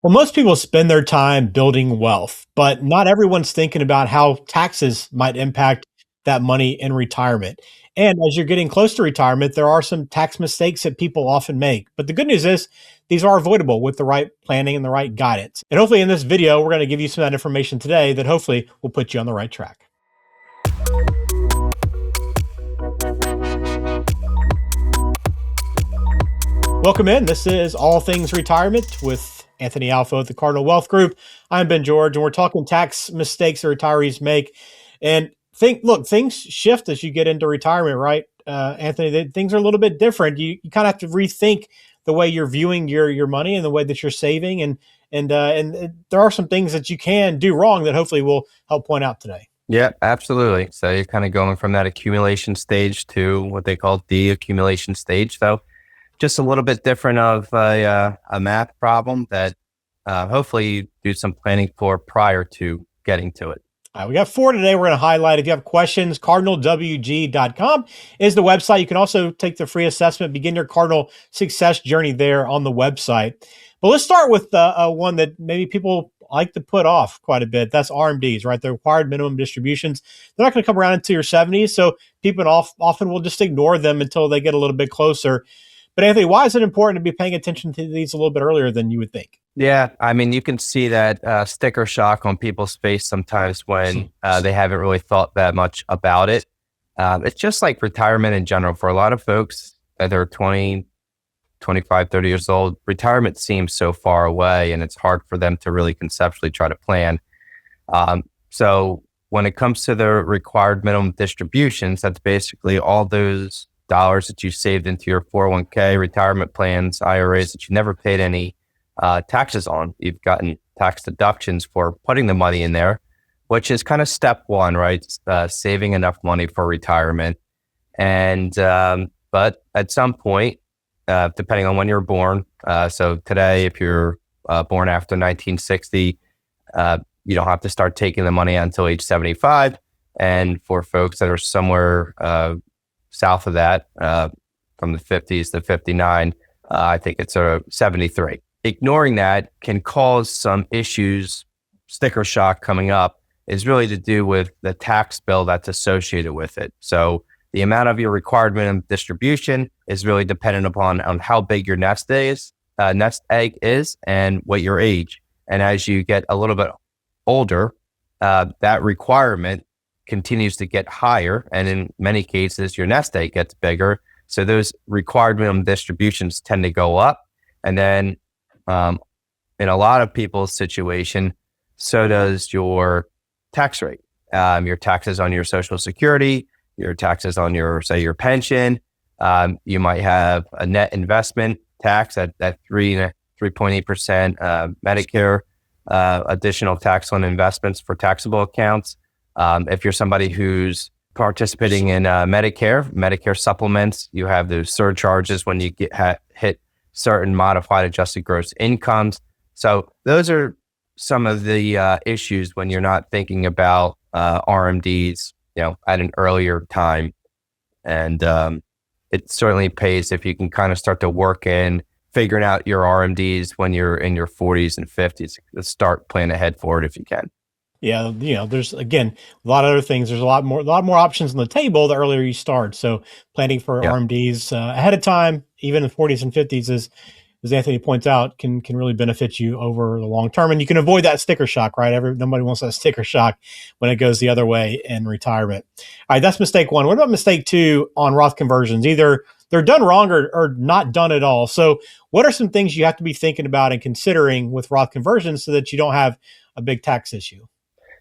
Well, most people spend their time building wealth, but not everyone's thinking about how taxes might impact that money in retirement. And as you're getting close to retirement, there are some tax mistakes that people often make. But the good news is these are avoidable with the right planning and the right guidance. And hopefully in this video, we're going to give you some of that information today that hopefully will put you on the right track. Welcome in. This is All Things Retirement with Anthony Aulffo at the Cardinal Wealth Group. I'm Ben George, and we're talking tax mistakes that retirees make. And things shift as you get into retirement, right, Anthony? Things are a little bit different. You kind of have to rethink the way you're viewing your money and the way that you're saving, and there are some things that you can do wrong that hopefully we'll help point out today. Yeah, absolutely. So you're kind of going from that accumulation stage to what they call de-accumulation stage. So just a little bit different of a math problem that hopefully you do some planning for prior to getting to it. All right, we got 4 today we're going to highlight. If you have questions, cardinalwg.com is the website. You can also take the free assessment, begin your Cardinal success journey there on the website. But let's start with one that maybe people like to put off quite a bit. That's RMDs, right? The required minimum distributions. They're not going to come around until your 70s, so people often will just ignore them until they get a little bit closer. But Anthony, why is it important to be paying attention to these a little bit earlier than you would think? Yeah, I mean, you can see that sticker shock on people's face sometimes when they haven't really thought that much about it. It's just like retirement in general. For a lot of folks that are 20, 25, 30 years old, retirement seems so far away and it's hard for them to really conceptually try to plan. So when it comes to the required minimum distributions, that's basically all those dollars that you saved into your 401k, retirement plans, IRAs that you never paid any taxes on. You've gotten tax deductions for putting the money in there, which is kind of step one, right? Saving enough money for retirement. And but at some point, depending on when you're born, so today, if you're born after 1960, you don't have to start taking the money out until age 75. And for folks that are somewhere south of that, from the 50s to 59, I think it's 73. Ignoring that can cause some issues. Sticker shock coming up is really to do with the tax bill that's associated with it. So the amount of your required minimum distribution is really dependent upon how big your nest egg is and what your age. And as you get a little bit older, that requirement continues to get higher. And in many cases, your nest egg gets bigger. So those required minimum distributions tend to go up. And then in a lot of people's situation, so does your tax rate, your taxes on your Social Security, your taxes on your pension. You might have a net investment tax at 3.8%, Medicare, additional tax on investments for taxable accounts. If you're somebody who's participating in Medicare supplements, you have those surcharges when you hit certain modified adjusted gross incomes. So those are some of the issues when you're not thinking about RMDs, at an earlier time. And it certainly pays if you can kind of start to work in figuring out your RMDs when you're in your 40s and 50s. Start planning ahead for it if you can. Yeah, there's, again, a lot of other things. There's a lot more options on the table the earlier you start. So planning for RMDs ahead of time, even in the 40s and 50s, as Anthony points out, can really benefit you over the long term. And you can avoid that sticker shock, right? Nobody wants that sticker shock when it goes the other way in retirement. All right, that's mistake 1. What about mistake 2 on Roth conversions? Either they're done wrong or not done at all. So what are some things you have to be thinking about and considering with Roth conversions so that you don't have a big tax issue?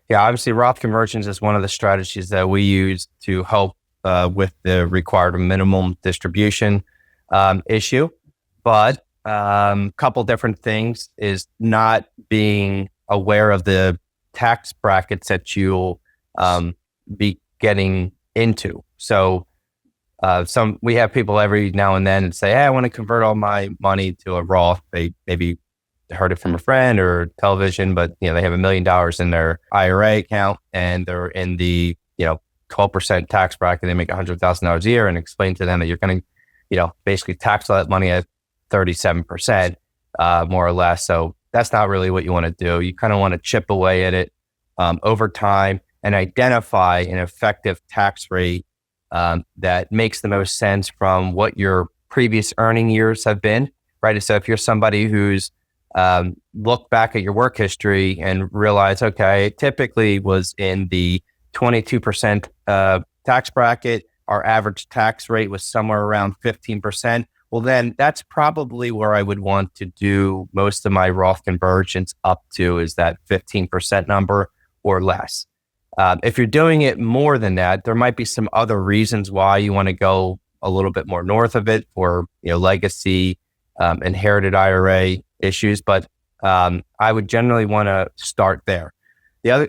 Yeah, obviously Roth conversions is one of the strategies that we use to help with the required minimum distribution issue. But couple different things is not being aware of the tax brackets that you'll be getting into. So we have people every now and then say, hey, I want to convert all my money to a Roth. They maybe heard it from a friend or television, but they have $1 million in their IRA account and they're in the 12% tax bracket. They make $100,000 a year, and explain to them that you're going to basically tax all that money at 37%, more or less. So that's not really what you want to do. You kind of want to chip away at it over time and identify an effective tax rate that makes the most sense from what your previous earning years have been, right? So if you're somebody who's look back at your work history and realize, okay, it typically was in the 22% tax bracket, our average tax rate was somewhere around 15%. Well, then that's probably where I would want to do most of my Roth conversions up to, is that 15% number or less. If you're doing it more than that, there might be some other reasons why you want to go a little bit more north of it for, legacy, inherited IRA issues. But I would generally want to start there.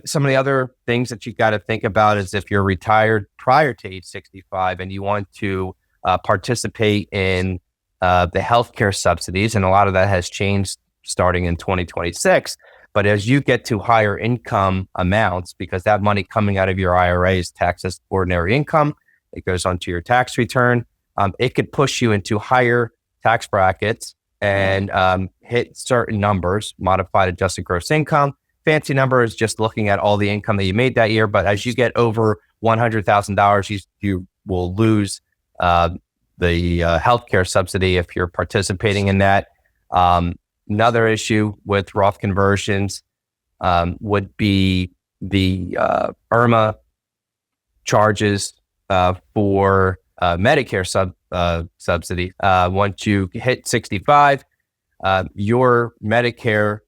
Some of the other things that you got to think about is if you're retired prior to age 65 and you want to participate in the healthcare subsidies, and a lot of that has changed starting in 2026. But as you get to higher income amounts, because that money coming out of your IRA is taxed as ordinary income, it goes onto your tax return. It could push you into higher tax brackets and hit certain numbers, modified adjusted gross income. Fancy number is just looking at all the income that you made that year. But as you get over $100,000, you will lose the healthcare subsidy if you're participating in that. Another issue with Roth conversions would be the IRMA charges for Medicare subsidy. Once you hit 65, your Medicare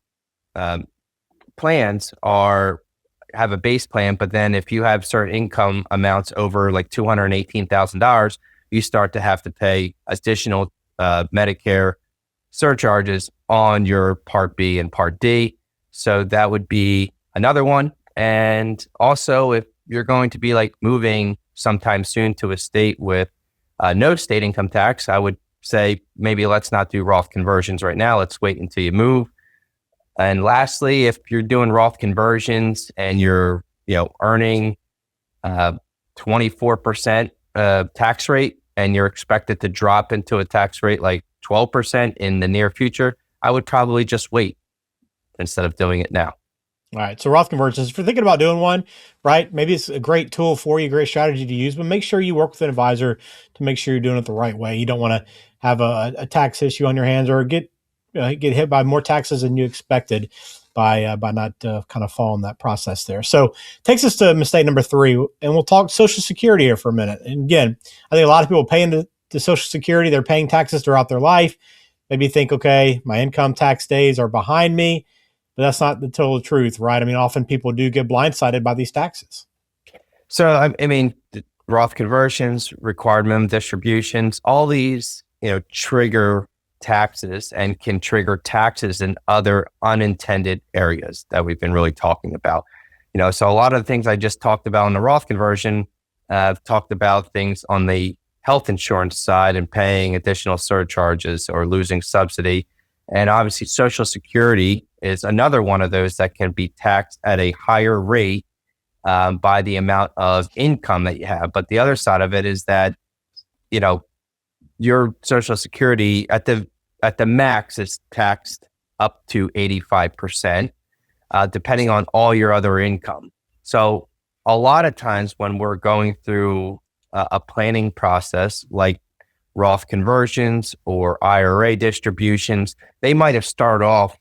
plans have a base plan, but then if you have certain income amounts over like $218,000, you start to have to pay additional Medicare surcharges on your Part B and Part D. So that would be another one. And also, if you're going to be like moving sometime soon to a state with no state income tax, I would say maybe let's not do Roth conversions right now. Let's wait until you move. And lastly, if you're doing Roth conversions and you're earning 24% tax rate and you're expected to drop into a tax rate like 12% in the near future, I would probably just wait instead of doing it now. All right. So Roth conversions, if you're thinking about doing one, right, maybe it's a great tool for you, great strategy to use, but make sure you work with an advisor to make sure you're doing it the right way. You don't want to have a tax issue on your hands or get hit by more taxes than you expected by not kind of following that process there. So takes us to mistake number 3, and we'll talk Social Security here for a minute. And again, I think a lot of people pay into Social Security. They're paying taxes throughout their life. Maybe think, okay, my income tax days are behind me, but that's not the total truth, right? I mean, often people do get blindsided by these taxes. So, I mean, Roth conversions, required minimum distributions, all these, trigger taxes and can trigger taxes in other unintended areas that we've been really talking about. So a lot of the things I just talked about in the Roth conversion, I've talked about things on the health insurance side and paying additional surcharges or losing subsidy. And obviously Social Security is another one of those that can be taxed at a higher rate by the amount of income that you have. But the other side of it is that, your Social Security at the max is taxed up to 85%, depending on all your other income. So a lot of times when we're going through a planning process like Roth conversions or IRA distributions, they might have started off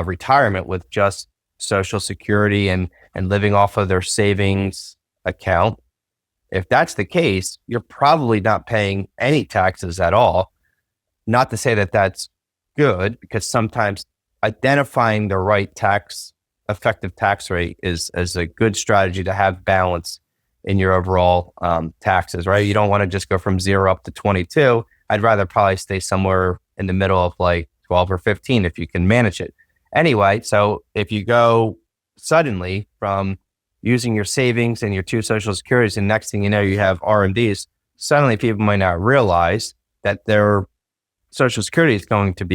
retirement with just Social Security and living off of their savings account. If that's the case, you're probably not paying any taxes at all. Not to say that that's good, because sometimes identifying the right effective tax rate is a good strategy to have balance in your overall taxes, right? You don't want to just go from 0 up to 22. I'd rather probably stay somewhere in the middle of like 12 or 15 if you can manage it. Anyway, so if you go suddenly from using your savings and your 2 Social Securities, and next thing you know, you have RMDs, suddenly people might not realize that their Social Security is going to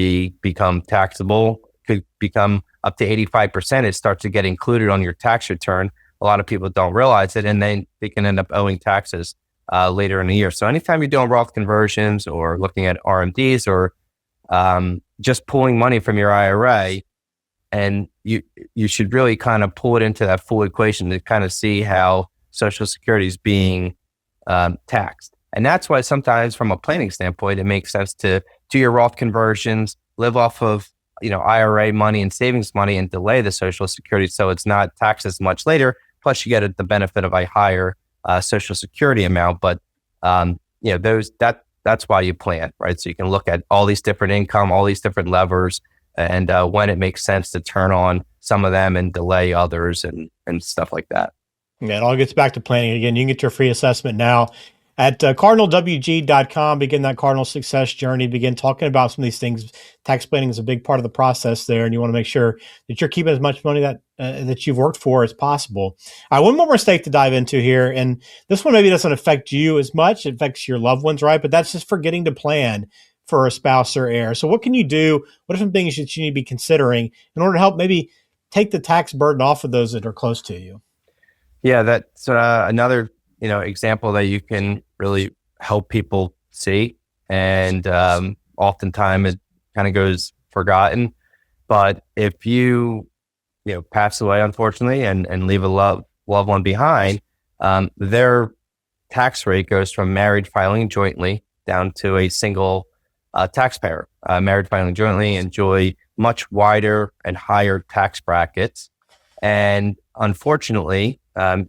become taxable, could become up to 85%. It starts to get included on your tax return. A lot of people don't realize it, and then they can end up owing taxes later in the year. So anytime you're doing Roth conversions or looking at RMDs or just pulling money from your IRA, And you should really kind of pull it into that full equation to kind of see how Social Security is being taxed. And that's why sometimes from a planning standpoint, it makes sense to do your Roth conversions, live off of IRA money and savings money, and delay the Social Security so it's not taxed as much later. Plus, you get the benefit of a higher Social Security amount. But that's why you plan, right? So you can look at all these different income, all these different levers, and when it makes sense to turn on some of them and delay others and stuff like that. Yeah, it all gets back to planning. Again, you can get your free assessment now at cardinalwg.com. Begin that Cardinal success journey. Begin talking about some of these things. Tax planning is a big part of the process there, and you want to make sure that you're keeping as much money that you've worked for as possible. All right, one more mistake to dive into here, and this one maybe doesn't affect you as much. It affects your loved ones, right? But that's just forgetting to plan for a spouse or heir. So what can you do? What are some things that you need to be considering in order to help maybe take the tax burden off of those that are close to you? Yeah, that's another example that you can really help people see, and oftentimes it kind of goes forgotten. But if you pass away, unfortunately, and leave a loved one behind, their tax rate goes from married filing jointly down to a single taxpayer. Married filing jointly enjoy much wider and higher tax brackets, and unfortunately,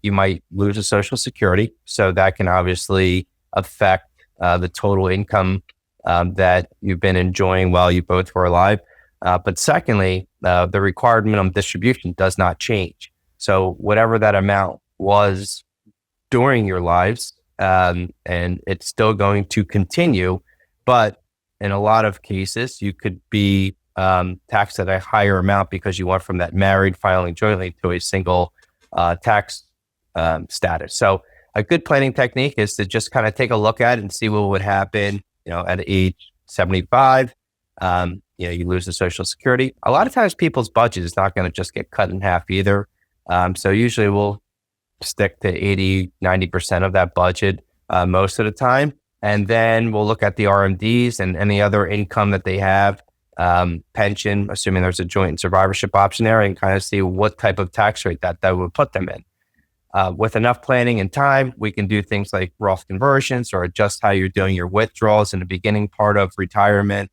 you might lose a Social Security, so that can obviously affect the total income that you've been enjoying while you both were alive. But secondly, the required minimum distribution does not change. So whatever that amount was during your lives, and it's still going to continue, but in a lot of cases, you could be taxed at a higher amount because you went from that married filing jointly to a single tax status. So a good planning technique is to just kind of take a look at it and see what would happen, at age 75. You lose the Social Security. A lot of times people's budget is not going to just get cut in half either. So usually we'll stick to 80, 90% of that budget most of the time. And then we'll look at the RMDs and any other income that they have, pension, assuming there's a joint and survivorship option there, and kind of see what type of tax rate that would put them in. With enough planning and time, we can do things like Roth conversions or adjust how you're doing your withdrawals in the beginning part of retirement,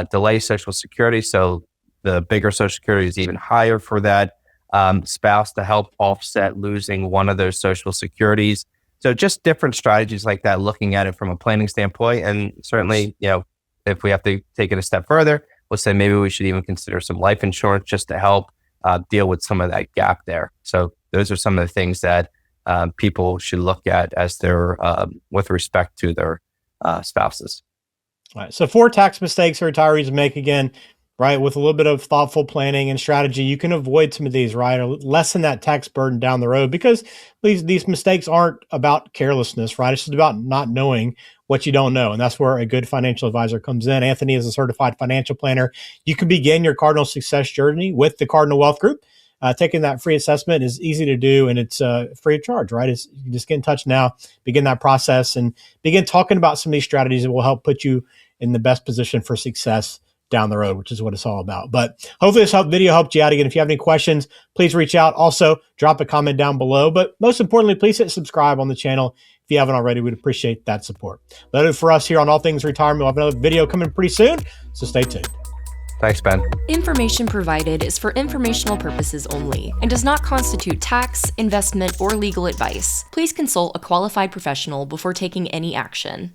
delay Social Security. So the bigger Social Security is even higher for that spouse to help offset losing one of those Social Securities. So just different strategies like that, looking at it from a planning standpoint. And certainly, if we have to take it a step further, we'll say maybe we should even consider some life insurance just to help deal with some of that gap there. So those are some of the things that people should look at as they're with respect to their spouses. All right. So 4 tax mistakes retirees make, again, right? With a little bit of thoughtful planning and strategy, you can avoid some of these, right? Or lessen that tax burden down the road, because these mistakes aren't about carelessness, right? It's just about not knowing what you don't know. And that's where a good financial advisor comes in. Anthony is a certified financial planner. You can begin your Cardinal success journey with the Cardinal Wealth Group. Taking that free assessment is easy to do, and it's free of charge, right? You can just get in touch now, begin that process, and begin talking about some of these strategies that will help put you in the best position for success down the road, which is what it's all about. But hopefully this video helped you out. Again, if you have any questions, please reach out. Also, drop a comment down below. But most importantly, please hit subscribe on the channel. If you haven't already, we'd appreciate that support. That's it for us here on All Things Retirement. We'll have another video coming pretty soon, so stay tuned. Thanks, Ben. Information provided is for informational purposes only and does not constitute tax, investment, or legal advice. Please consult a qualified professional before taking any action.